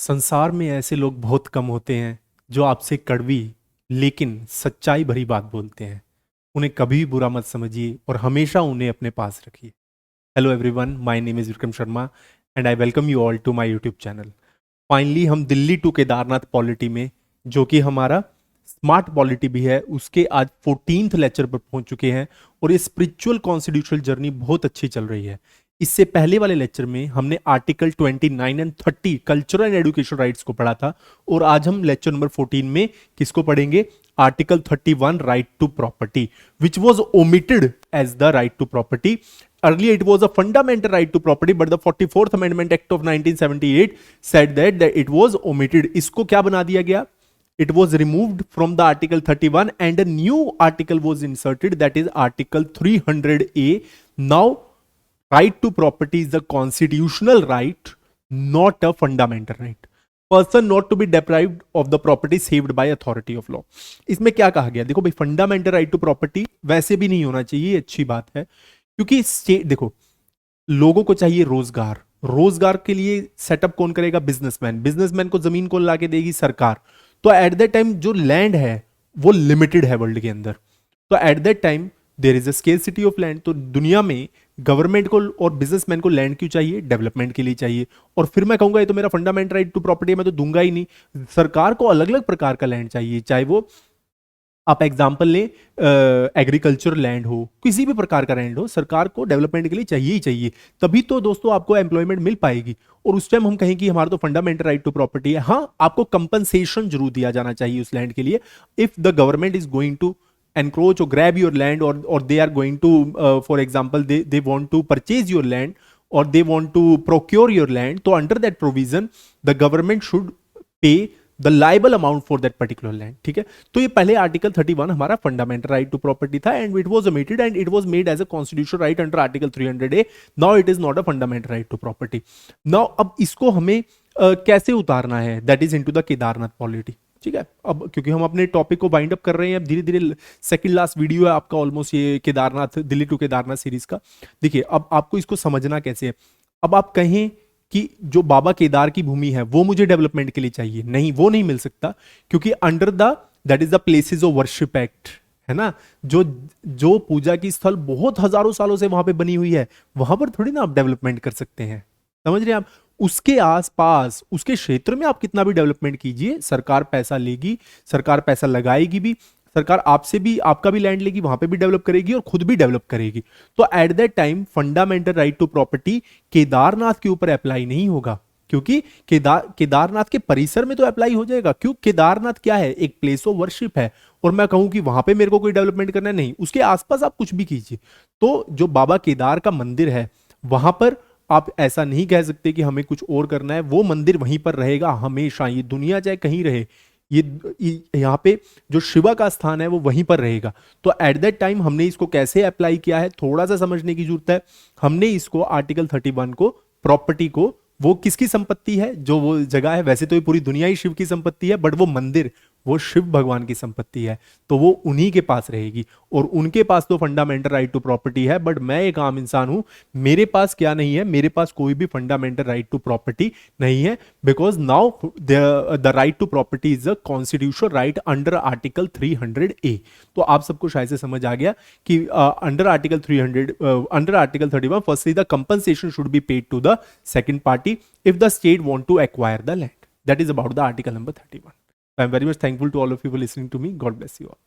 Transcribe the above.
संसार में ऐसे लोग बहुत कम होते हैं जो आपसे कड़वी लेकिन सच्चाई भरी बात बोलते हैं। उन्हें कभी भी बुरा मत समझिए और हमेशा उन्हें अपने पास रखिए। Hello everyone, my name is Vikram Sharma and I welcome you all to my YouTube channel. Finally हम दिल्ली टू केदारनाथ पॉलिटी में, जो कि हमारा स्मार्ट पॉलिटी भी है, उसके आज 14th लेक्चर पर पहुंच चुके हैं और ये स्पिरिचुअल कॉन्स्टिट्यूशनल जर्नी बहुत अच्छी चल रही है। इससे पहले वाले लेक्चर में हमने article 29 and 30 cultural and education rights को पढ़ा था और आज हम लेक्चर नंबर 14 में किसको पढ़ेंगे? Article 31 right to property, which was omitted as the right to property. Earlier, it was a fundamental right to property, but the 44th Amendment Act of 1978 said that it was omitted. इसको क्या बना दिया गया? It was removed from the Article 31 and a new article was inserted, that is Article 300A. Now, right to property is a constitutional right, not a fundamental right. Person not to be deprived of the property saved by authority of law. इसमें क्या कहा गया? देखो भाई, fundamental right to property वैसे भी नहीं होना चाहिए, अच्छी बात है, क्योंकि स्टेट, देखो, लोगों को चाहिए रोजगार। रोजगार के लिए सेटअप कौन करेगा? बिजनेसमैन। बिजनेसमैन को जमीन कौन लाके देगी? सरकार। तो एट दैट टाइम जो लैंड है वो लिमिटेड है वर्ल्ड के अंदर। तो at that time there is a scarcity of land. तो दुनिया में गवर्नमेंट को और बिजनेसमैन को लैंड क्यों चाहिए? डेवलपमेंट के लिए चाहिए। और फिर मैं कहूंगा ये तो मेरा फंडामेंटल राइट टू प्रॉपर्टी है, मैं तो दूंगा ही नहीं। सरकार को अलग अलग प्रकार का लैंड चाहिए, चाहे वो आप एग्जाम्पल लें एग्रीकल्चर लैंड हो, किसी भी प्रकार का लैंड हो, सरकार को डेवलपमेंट के लिए चाहिए ही चाहिए। तभी तो दोस्तों आपको एम्प्लॉयमेंट मिल पाएगी। और उस टाइम हम कहें कि हमारा तो फंडामेंटल राइट टू प्रॉपर्टी है। हाँ, आपको कंपनसेशन जरूर दिया जाना चाहिए उस लैंड के लिए। If the government is going to encroach or grab your land, or they are going to for example they want to purchase your land or they want to procure your land, so under that provision the government should pay the liable amount for that particular land. ठीक है, तो ये पहले article 31 हमारा fundamental right to property था and it was omitted and it was made as a constitutional right under article 300A. now it is not a fundamental right to property. now अब इसको हमें कैसे उतारना है? That is into the Kedarnath polity. ठीक है, अब क्योंकि हम अपने टॉपिक को वाइंड अप कर रहे हैं, अब धीरे धीरे सेकंड लास्ट वीडियो है आपका ऑलमोस्ट ये केदारनाथ, दिल्ली टू केदारनाथ सीरीज का। देखिए, अब आपको इसको समझना कैसे है। अब आप कहें कि जो बाबा केदार की भूमि है वो मुझे डेवलपमेंट के लिए चाहिए, नहीं, वो नहीं मिल सकता, क्योंकि under the that is the places of worship act, है ना। जो जो पूजा की स्थल बहुत हजारों सालों से वहां पे बनी हुई है, वहां पर थोड़ी ना आप डेवलपमेंट कर सकते हैं। समझ रहे हैं आप? उसके आसपास, उसके क्षेत्र में आप कितना भी डेवलपमेंट कीजिए, सरकार पैसा लेगी, सरकार पैसा लगाएगी भी, सरकार आपसे भी, आपका भी लैंड लेगी, वहां पे भी डेवलप करेगी और खुद भी डेवलप करेगी। तो at that time fundamental right to property Kedarnath के ऊपर अप्लाई नहीं होगा, क्योंकि केदारनाथ के परिसर में तो अप्लाई हो जाएगा। क्यों? केदारनाथ क्या है? एक प्लेस ऑफ वर्शिप है। और मैं कहूं कि वहां पे मेरे को कोई डेवलपमेंट करना है, नहीं, उसके आसपास आप कुछ भी कीजिए। तो जो बाबा केदार का मंदिर है, वहां पर आप ऐसा नहीं कह सकते कि हमें कुछ और करना है। वो मंदिर वहीं पर रहेगा हमेशा, ये दुनिया चाहे कहीं रहे, ये यहाँ पे जो शिवा का स्थान है वो वहीं पर रहेगा। तो एट दैट टाइम हमने इसको कैसे अप्लाई किया है, थोड़ा सा समझने की जरूरत है। हमने इसको आर्टिकल 31 को, प्रॉपर्टी को, वो किसकी संपत्ति है? जो वो जगह है, वैसे तो ये पूरी दुनिया ही शिव की संपत्ति है, बट वो मंदिर वो शिव भगवान की संपत्ति है, तो वो उन्हीं के पास रहेगी। और उनके पास तो फंडामेंटल राइट टू प्रॉपर्टी है, बट मैं एक आम इंसान हूं, मेरे पास क्या नहीं है? मेरे पास कोई भी फंडामेंटल राइट टू प्रॉपर्टी नहीं है, because now the right to property is a constitutional right under article 300A। तो आप सबको शायद से समझ आ गया कि under article 31 firstly the compensation should be paid to the second party if the state want to acquire the land. That is about the article number 31. I am very much thankful to all of you for listening to me. God bless you all.